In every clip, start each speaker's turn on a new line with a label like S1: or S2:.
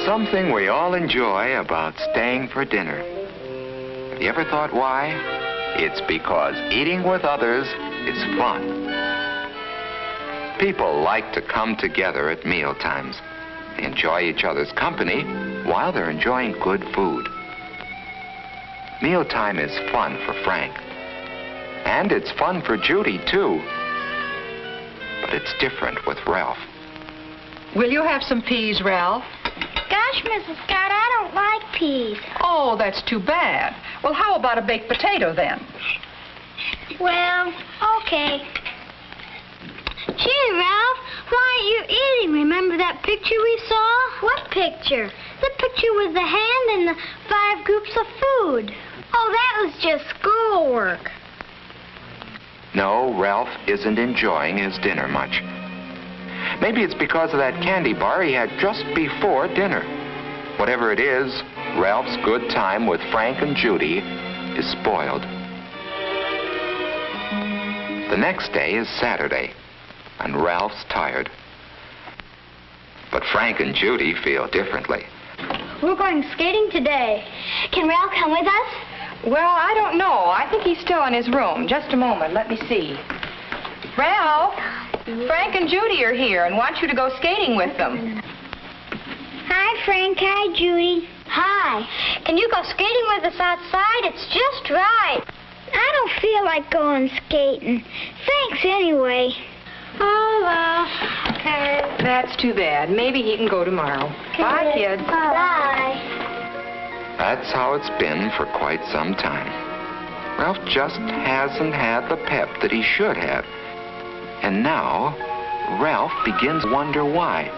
S1: something we all enjoy about staying for dinner. Have you ever thought why? It's because eating with others is fun. People like to come together at meal times. They enjoy each other's company while they're enjoying good food. Mealtime is fun for Frank. And it's fun for Judy, too. But it's different with Ralph.
S2: Will you have some peas, Ralph?
S3: Gosh, Mrs. Scott, I don't like peas.
S2: Oh, that's too bad. Well, how about a baked potato, then?
S3: Well, okay. Gee, Ralph, why aren't you eating? Remember that picture we saw? What picture? The picture with the hand and the 5 groups of food. Oh, that was just schoolwork.
S1: No, Ralph isn't enjoying his dinner much. Maybe it's because of that candy bar he had just before dinner. Whatever it is, Ralph's good time with Frank and Judy is spoiled. The next day is Saturday, and Ralph's tired. But Frank and Judy feel differently.
S3: We're going skating today. Can Ralph come with us?
S2: Well, I don't know. I think he's still in his room. Just a moment. Let me see. Ralph, Frank and Judy are here and want you to go skating with them.
S3: Hi, Frank. Hi, Judy. Hi. Can you go skating with us outside? It's just right. I don't feel like going skating. Thanks anyway. Oh, well, okay.
S2: That's too bad. Maybe he can go tomorrow.
S3: Okay.
S2: Bye, kids.
S3: Bye.
S1: That's how it's been for quite some time. Ralph just hasn't had the pep that he should have. And now, Ralph begins to wonder why.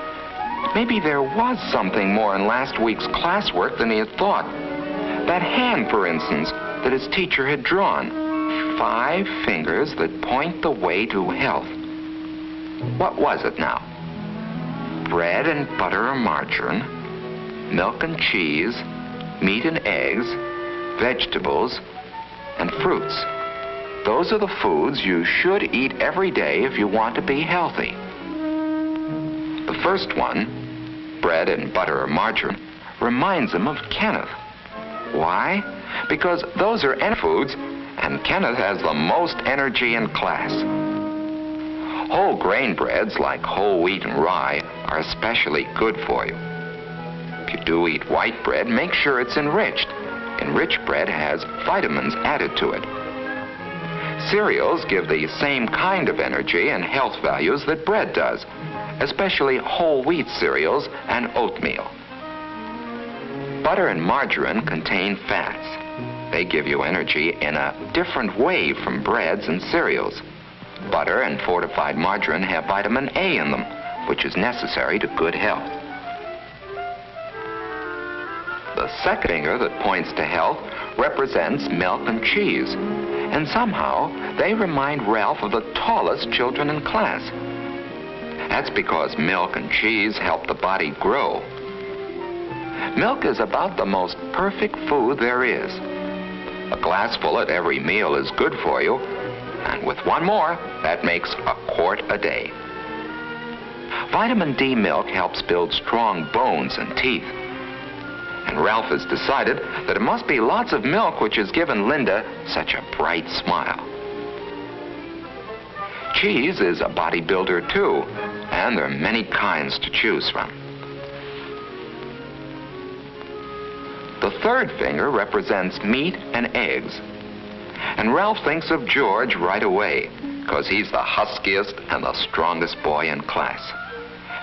S1: Maybe there was something more in last week's classwork than he had thought. That hand, for instance, that his teacher had drawn. 5 fingers that point the way to health. What was it now? Bread and butter or margarine, milk and cheese, meat and eggs, vegetables, and fruits. Those are the foods you should eat every day if you want to be healthy. The first one, bread and butter or margarine, reminds him of Kenneth. Why? Because those are foods, and Kenneth has the most energy in class. Whole grain breads like whole wheat and rye are especially good for you. If you do eat white bread, make sure it's enriched. Enriched bread has vitamins added to it. Cereals give the same kind of energy and health values that bread does, especially whole wheat cereals and oatmeal. Butter and margarine contain fats. They give you energy in a different way from breads and cereals. Butter and fortified margarine have vitamin A in them, which is necessary to good health. The second finger that points to health represents milk and cheese, and somehow they remind Ralph of the tallest children in class. That's because milk and cheese help the body grow. Milk is about the most perfect food there is. A glassful at every meal is good for you, and with one more, that makes a quart a day. Vitamin D milk helps build strong bones and teeth. And Ralph has decided that it must be lots of milk which has given Linda such a bright smile. Cheese is a bodybuilder too, and there are many kinds to choose from. The third finger represents meat and eggs. And Ralph thinks of George right away, because he's the huskiest and the strongest boy in class.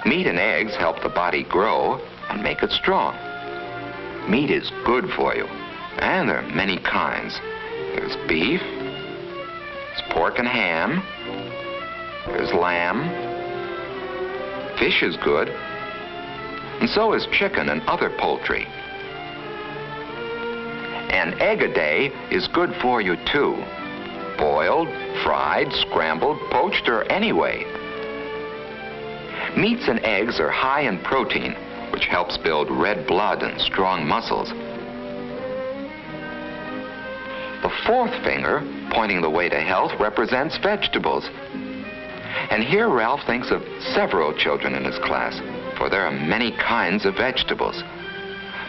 S1: Meat and eggs help the body grow and make it strong. Meat is good for you, and there are many kinds. There's beef, there's pork and ham, there's lamb, fish is good, and so is chicken and other poultry. An egg a day is good for you too. Boiled, fried, scrambled, poached, or any way. Meats and eggs are high in protein, which helps build red blood and strong muscles. The fourth finger, pointing the way to health, represents vegetables. And here Ralph thinks of several children in his class. for there are many kinds of vegetables.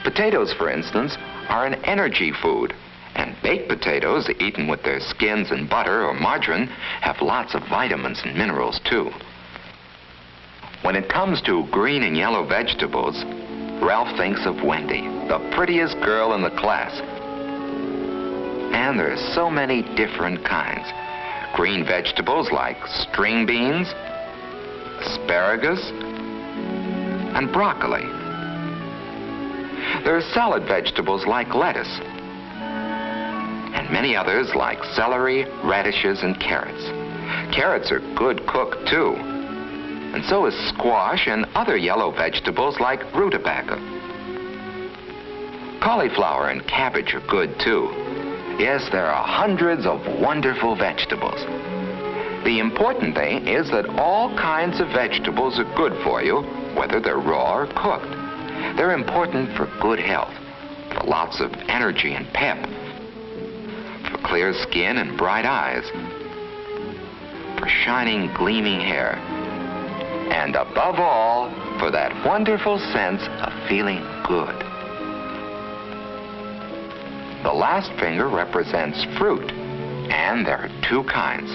S1: Potatoes, for instance, are an energy food, and baked potatoes, eaten with their skins and butter or margarine, have lots of vitamins and minerals, too. When it comes to green and yellow vegetables, Ralph thinks of Wendy, the prettiest girl in the class. And there are so many different kinds. Green vegetables like string beans, asparagus, and broccoli. There are salad vegetables like lettuce, and many others like celery, radishes, and carrots. Carrots are good cooked, too. And so is squash and other yellow vegetables like rutabaga. Cauliflower and cabbage are good, too. Yes, there are hundreds of wonderful vegetables. The important thing is that all kinds of vegetables are good for you, whether they're raw or cooked. They're important for good health, for lots of energy and pep, for clear skin and bright eyes, for shining, gleaming hair, and above all, for that wonderful sense of feeling good. The last finger represents fruit, and there are two kinds.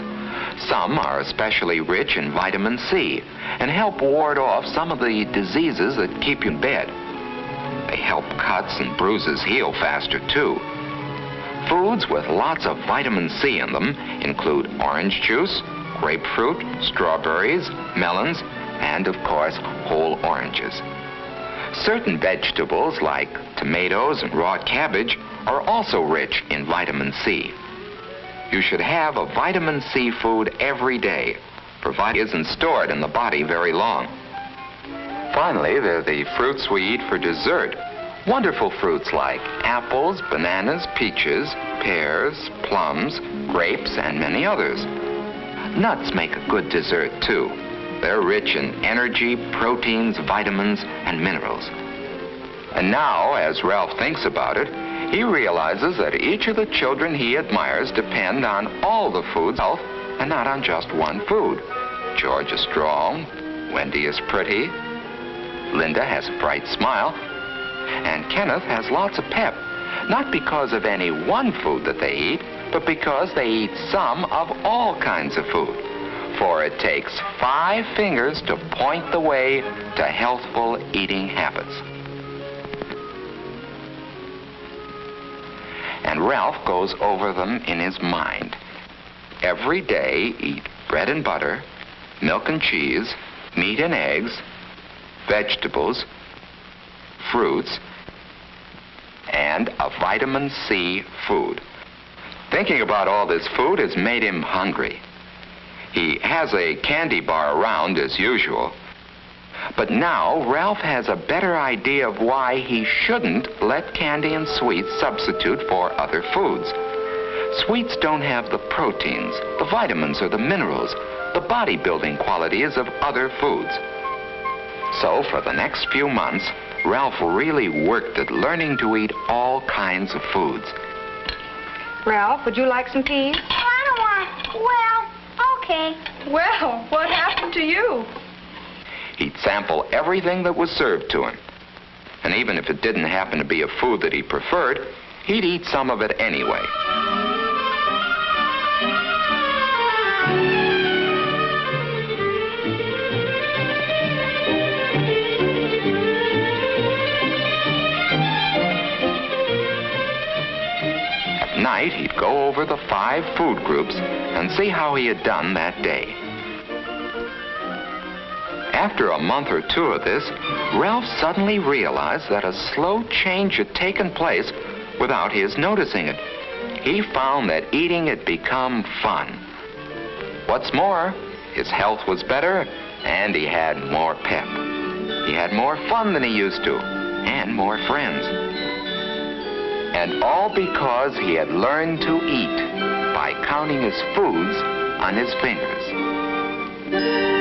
S1: Some are especially rich in vitamin C and help ward off some of the diseases that keep you in bed. They help cuts and bruises heal faster, too. Foods with lots of vitamin C in them include orange juice, grapefruit, strawberries, melons, and, of course, whole oranges. Certain vegetables, like tomatoes and raw cabbage, are also rich in vitamin C. You should have a vitamin C food every day, provided it isn't stored in the body very long. Finally, there are the fruits we eat for dessert. Wonderful fruits like apples, bananas, peaches, pears, plums, grapes, and many others. Nuts make a good dessert, too. They're rich in energy, proteins, vitamins, and minerals. And now, as Ralph thinks about it, he realizes that each of the children he admires depend on all the food's health and not on just one food. George is strong, Wendy is pretty, Linda has a bright smile, and Kenneth has lots of pep, not because of any one food that they eat, but because they eat some of all kinds of food. For it takes 5 fingers to point the way to healthful eating habits. And Ralph goes over them in his mind. Every day, eat bread and butter, milk and cheese, meat and eggs, vegetables, fruits, and a vitamin C food. Thinking about all this food has made him hungry. He has a candy bar around as usual. But now Ralph has a better idea of why he shouldn't let candy and sweets substitute for other foods. Sweets don't have the proteins, the vitamins, or the minerals, the bodybuilding qualities of other foods. So for the next few months, Ralph really worked at learning to eat all kinds of foods.
S2: Ralph, would you like some tea?
S3: I don't want. Well, okay.
S2: Well, what happened to you?
S1: He'd sample everything that was served to him. And even if it didn't happen to be a food that he preferred, he'd eat some of it anyway. At night, he'd go over the 5 food groups and see how he had done that day. After a month or 2 of this, Ralph suddenly realized that a slow change had taken place without his noticing it. He found that eating had become fun. What's more, his health was better and he had more pep. He had more fun than he used to, and more friends. And all because he had learned to eat by counting his foods on his fingers.